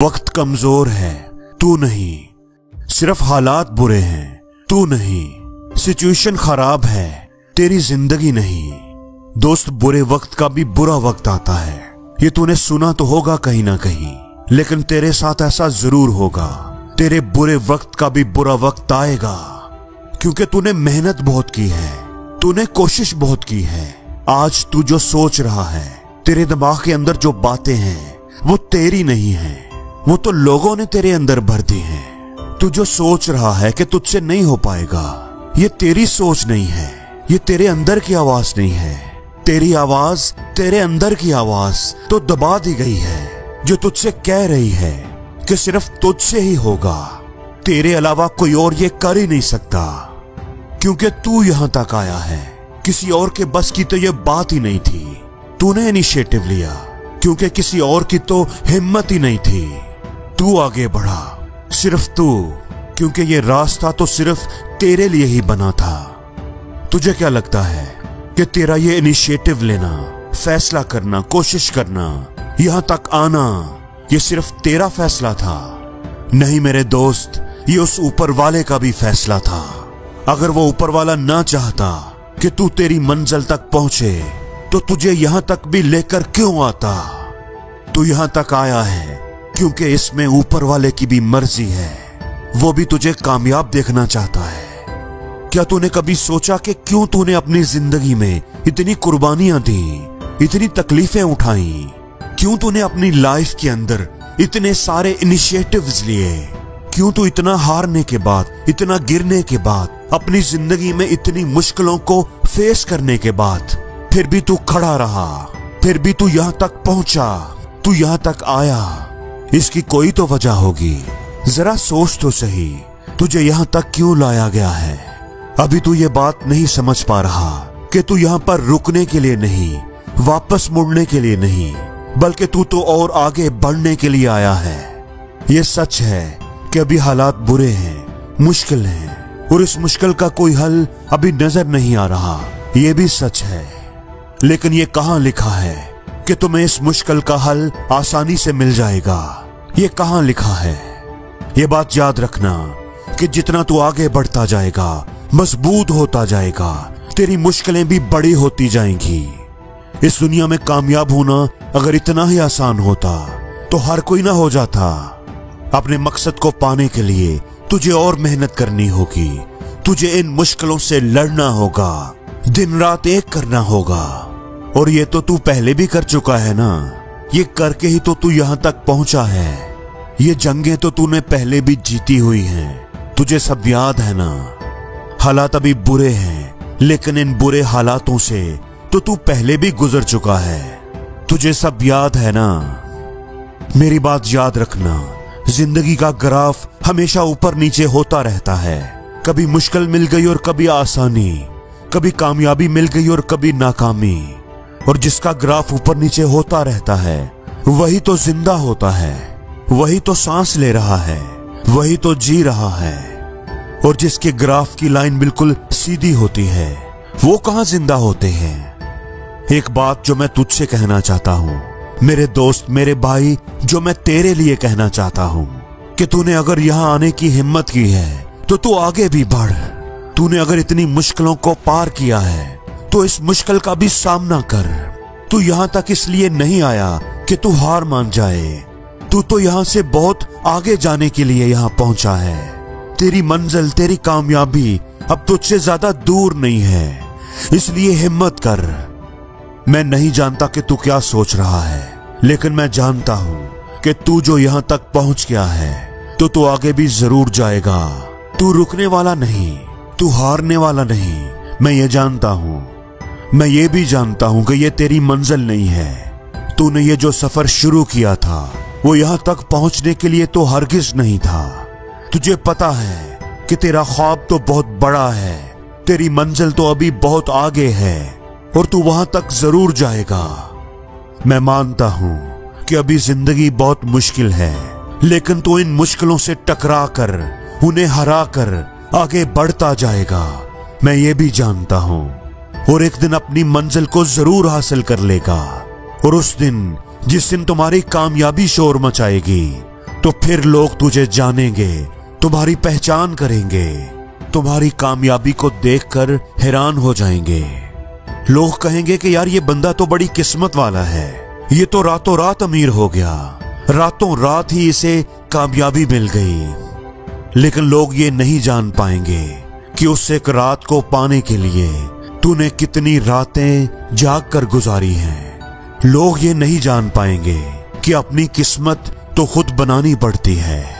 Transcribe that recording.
वक्त कमजोर है, तू नहीं। सिर्फ हालात बुरे हैं, तू नहीं। सिचुएशन खराब है, तेरी जिंदगी नहीं। दोस्त, बुरे वक्त का भी बुरा वक्त आता है। ये तूने सुना तो होगा कहीं ना कहीं, लेकिन तेरे साथ ऐसा जरूर होगा। तेरे बुरे वक्त का भी बुरा वक्त आएगा, क्योंकि तूने मेहनत बहुत की है, तूने कोशिश बहुत की है। आज तू जो सोच रहा है, तेरे दिमाग के अंदर जो बातें हैं, वो तेरी नहीं है, वो तो लोगों ने तेरे अंदर भर दी हैं। तू जो सोच रहा है कि तुझसे नहीं हो पाएगा, ये तेरी सोच नहीं है, ये तेरे अंदर की आवाज नहीं है। तेरी आवाज, तेरे अंदर की आवाज तो दबा दी गई है, जो तुझसे कह रही है कि सिर्फ तुझसे ही होगा, तेरे अलावा कोई और ये कर ही नहीं सकता। क्योंकि तू यहां तक आया है, किसी और के बस की तो ये बात ही नहीं थी। तूने इनिशिएटिव लिया, क्योंकि किसी और की तो हिम्मत ही नहीं थी। तू आगे बढ़ा, सिर्फ तू, क्योंकि ये रास्ता तो सिर्फ तेरे लिए ही बना था। तुझे क्या लगता है कि तेरा ये इनिशिएटिव लेना, फैसला करना, कोशिश करना, यहां तक आना, ये सिर्फ तेरा फैसला था? नहीं मेरे दोस्त, ये उस ऊपर वाले का भी फैसला था। अगर वो ऊपर वाला ना चाहता कि तू तेरी मंजिल तक पहुंचे, तो तुझे यहां तक भी लेकर क्यों आता? तू यहां तक आया है क्योंकि इसमें ऊपर वाले की भी मर्जी है। वो भी तुझे कामयाब देखना चाहता है। क्या तूने कभी सोचा कि क्यों तूने अपनी जिंदगी में इतनी कुर्बानियां दी, इतनी तकलीफें उठाई? क्यों तूने अपनी लाइफ के अंदर इतने सारे इनिशिएटिव्स लिए? क्यों तू इतना हारने के बाद, इतना गिरने के बाद, अपनी जिंदगी में इतनी मुश्किलों को फेस करने के बाद फिर भी तू खड़ा रहा, फिर भी तू यहां तक पहुंचा, तू यहां तक आया? इसकी कोई तो वजह होगी। जरा सोच तो सही, तुझे यहां तक क्यों लाया गया है? अभी तू ये बात नहीं समझ पा रहा कि तू यहां पर रुकने के लिए नहीं, वापस मुड़ने के लिए नहीं, बल्कि तू तो और आगे बढ़ने के लिए आया है। ये सच है कि अभी हालात बुरे हैं, मुश्किल हैं, और इस मुश्किल का कोई हल अभी नजर नहीं आ रहा। ये भी सच है, लेकिन ये कहां लिखा है कि तुम्हें इस मुश्किल का हल आसानी से मिल जाएगा? ये कहां लिखा है? ये बात याद रखना कि जितना तू आगे बढ़ता जाएगा, मजबूत होता जाएगा, तेरी मुश्किलें भी बड़ी होती जाएंगी। इस दुनिया में कामयाब होना अगर इतना ही आसान होता तो हर कोई ना हो जाता। अपने मकसद को पाने के लिए तुझे और मेहनत करनी होगी, तुझे इन मुश्किलों से लड़ना होगा, दिन रात एक करना होगा। और ये तो तू पहले भी कर चुका है ना, ये करके ही तो तू यहां तक पहुंचा है। ये जंगें तो तूने पहले भी जीती हुई हैं, तुझे सब याद है ना। हालात अभी बुरे हैं, लेकिन इन बुरे हालातों से तो तू पहले भी गुजर चुका है, तुझे सब याद है ना। मेरी बात याद रखना, जिंदगी का ग्राफ हमेशा ऊपर नीचे होता रहता है। कभी मुश्किल मिल गई और कभी आसानी, कभी कामयाबी मिल गई और कभी नाकामी। और जिसका ग्राफ ऊपर नीचे होता रहता है, वही तो जिंदा होता है, वही तो सांस ले रहा है, वही तो जी रहा है। और जिसके ग्राफ की लाइन बिल्कुल सीधी होती है, वो कहां जिंदा होते हैं? एक बात जो मैं तुझसे कहना चाहता हूं, मेरे दोस्त, मेरे भाई, जो मैं तेरे लिए कहना चाहता हूं कि तूने अगर यहां आने की हिम्मत की है तो तू आगे भी बढ़। तूने अगर इतनी मुश्किलों को पार किया है तो इस मुश्किल का भी सामना कर। तू यहां तक इसलिए नहीं आया कि तू हार मान जाए, तू तो यहां से बहुत आगे जाने के लिए यहां पहुंचा है। तेरी मंजिल, तेरी कामयाबी अब तुझसे ज्यादा दूर नहीं है, इसलिए हिम्मत कर। मैं नहीं जानता कि तू क्या सोच रहा है, लेकिन मैं जानता हूं कि तू जो यहां तक पहुंच गया है तो तू आगे भी जरूर जाएगा। तू रुकने वाला नहीं, तू हारने वाला नहीं। मैं ये जानता हूं, मैं ये भी जानता हूं कि ये तेरी मंजिल नहीं है। तूने ये जो सफर शुरू किया था, वो यहां तक पहुंचने के लिए तो हरगिज नहीं था। तुझे पता है कि तेरा ख्वाब तो बहुत बड़ा है, तेरी मंजिल तो अभी बहुत आगे है, और तू वहां तक जरूर जाएगा। मैं मानता हूं कि अभी जिंदगी बहुत मुश्किल है, लेकिन तू इन मुश्किलों से टकरा कर, उन्हें हरा कर आगे बढ़ता जाएगा। मैं ये भी जानता हूं, और एक दिन अपनी मंजिल को जरूर हासिल कर लेगा। और उस दिन, जिस दिन तुम्हारी कामयाबी शोर मचाएगी, तो फिर लोग तुझे जानेंगे, तुम्हारी पहचान करेंगे, तुम्हारी कामयाबी को देखकर हैरान हो जाएंगे। लोग कहेंगे कि यार ये बंदा तो बड़ी किस्मत वाला है, ये तो रातों रात अमीर हो गया, रातों रात ही इसे कामयाबी मिल गई। लेकिन लोग ये नहीं जान पाएंगे कि उस एक रात को पाने के लिए तूने कितनी रातें जाग कर गुजारी हैं। लोग ये नहीं जान पाएंगे कि अपनी किस्मत तो खुद बनानी पड़ती है।